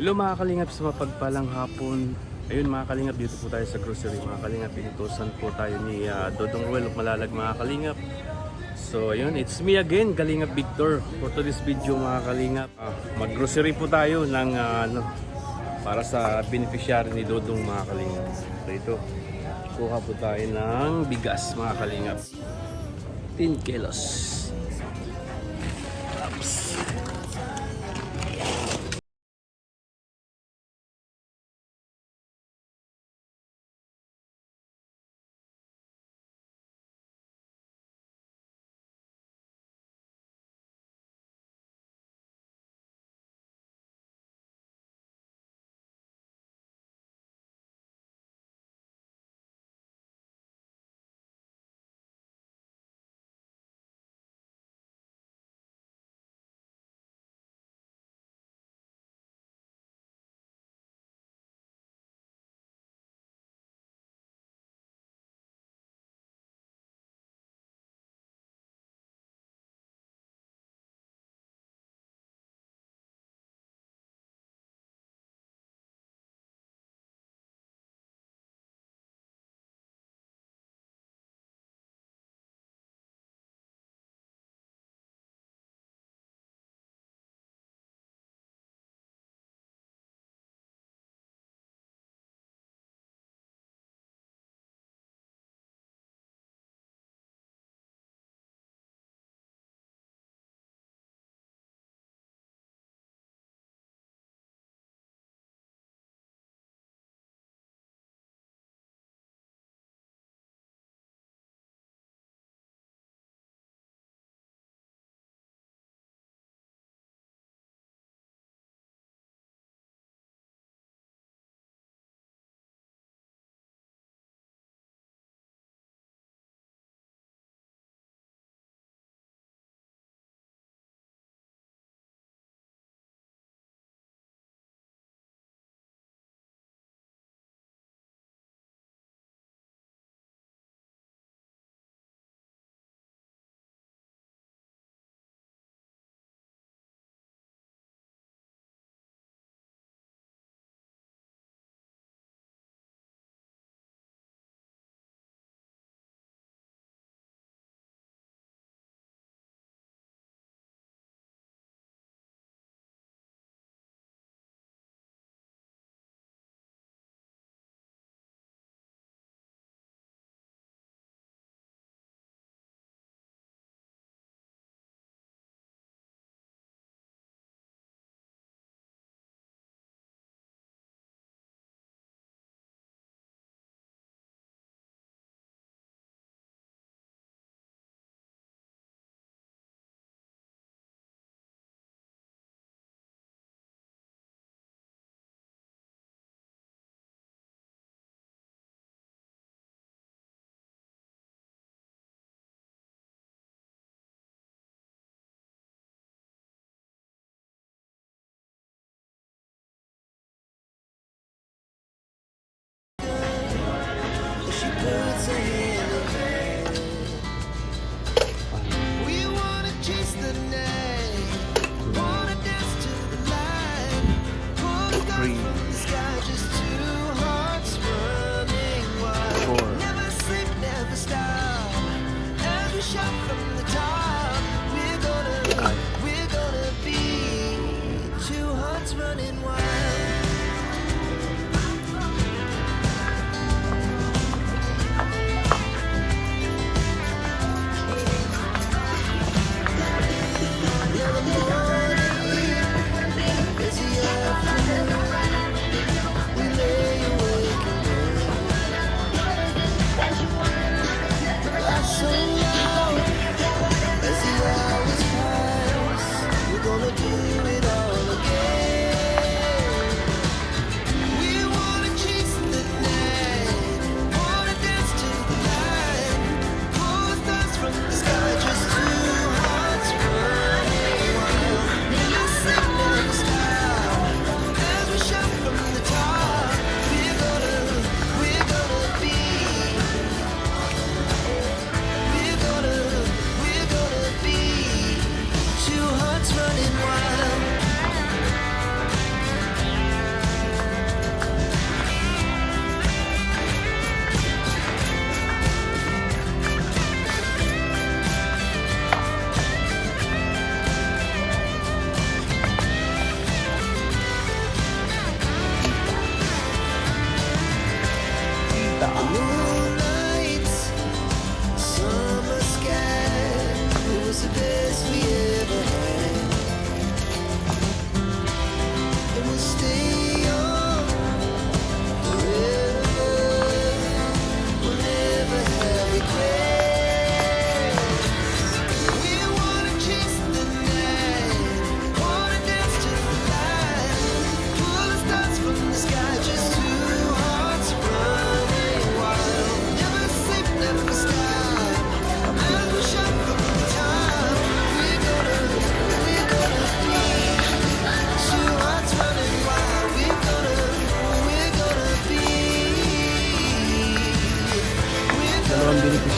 Hello mga kalingap, sa mapagpalang hapon. Ayun mga kalingap, dito po tayo sa grocery mga kalingap. Pinutusan po tayo ni Dodong Ruel of Malalag mga kalingap. So ayun, it's me again, Kalingap Victor. For today's video mga kalingap, mag-grocery po tayo ng para sa beneficiary ni Dodong mga kalingap. So ito, kuha po tayo ng bigas mga kalingap. 10 kilos. Oops.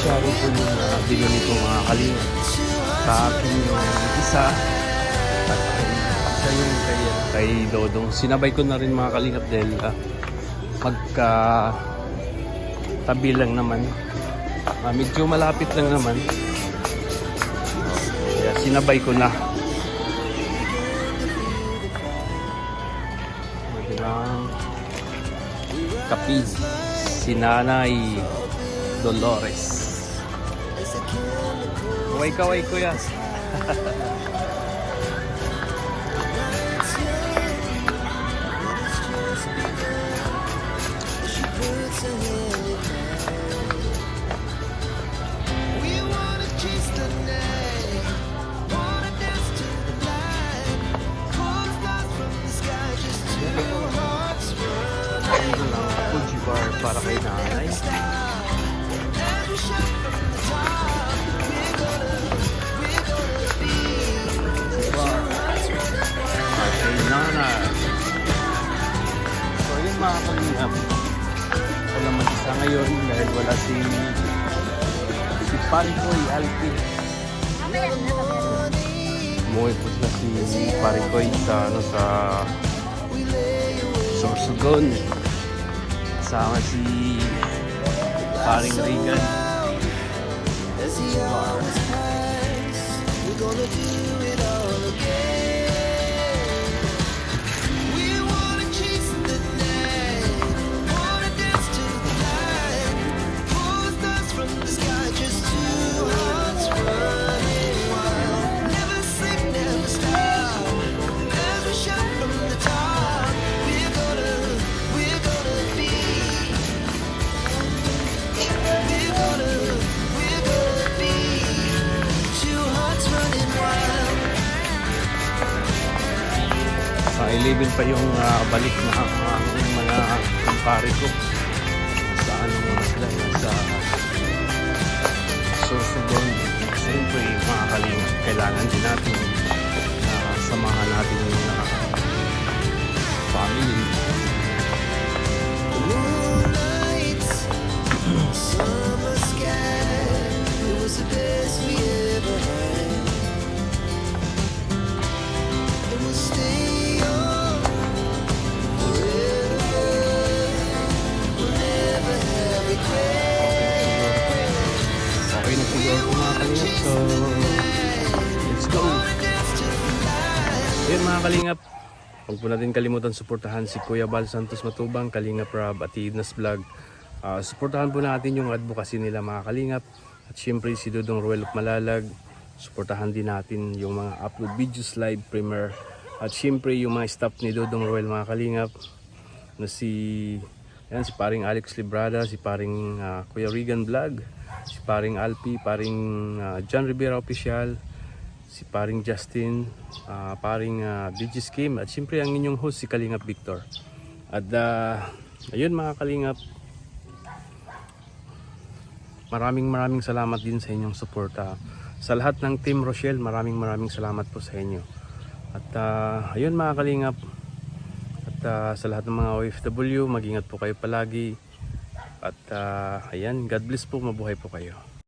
sari-sari po yung binili ko mga kalingap. Sa akin yung isa at isa yung kay Dodong. Sinabay ko na rin mga kalingap dahil magka tabi lang naman. Medyo malapit lang naman. Kaya sinabay ko na. Magandang kapi. Si Nanay Dolores. Kaway-kaway kuya. Fuji bar para kay nanay. Kay nanay. So yun mga kalingap. Wala mag-isa ngayon dahil wala si Parikoy Alpi. Umuwi po sila si Parikoy sa Sorsogon. Kasama si Paring Regan. I-label pa yung balik na mga kumpare ko sa ano muna sila sa Sorsogon. Siyempre mga kalingap, kailangan din natin samahan natin yung family. So, let's go! Ayun mga kalingap, huwag po natin kalimutan suportahan si Kuya Bal Santos Matubang, Kalingap Rob at Idnas Vlog. Suportahan po natin yung advocacy nila mga kalingap. At syempre si Dodong Ruel of Malalag, suportahan din natin yung mga upload videos, live premiere. At syempre yung mga staff ni Dodong Ruel mga kalingap na si Paring Alex Librada, si Paring Kuya Regan Vlog, si Paring Alpi, Paring John Rivera Official, si Paring Justin, Paring BG Scheme, at siyempre ang inyong host si Kalingap Victor. At ayun mga kalingap, maraming salamat din sa inyong suporta. Sa lahat ng Team Rochelle, maraming salamat po sa inyo. At ayun mga kalingap, at sa lahat ng mga OFW, mag-ingat po kayo palagi. At ayan, God bless po, mabuhay po kayo.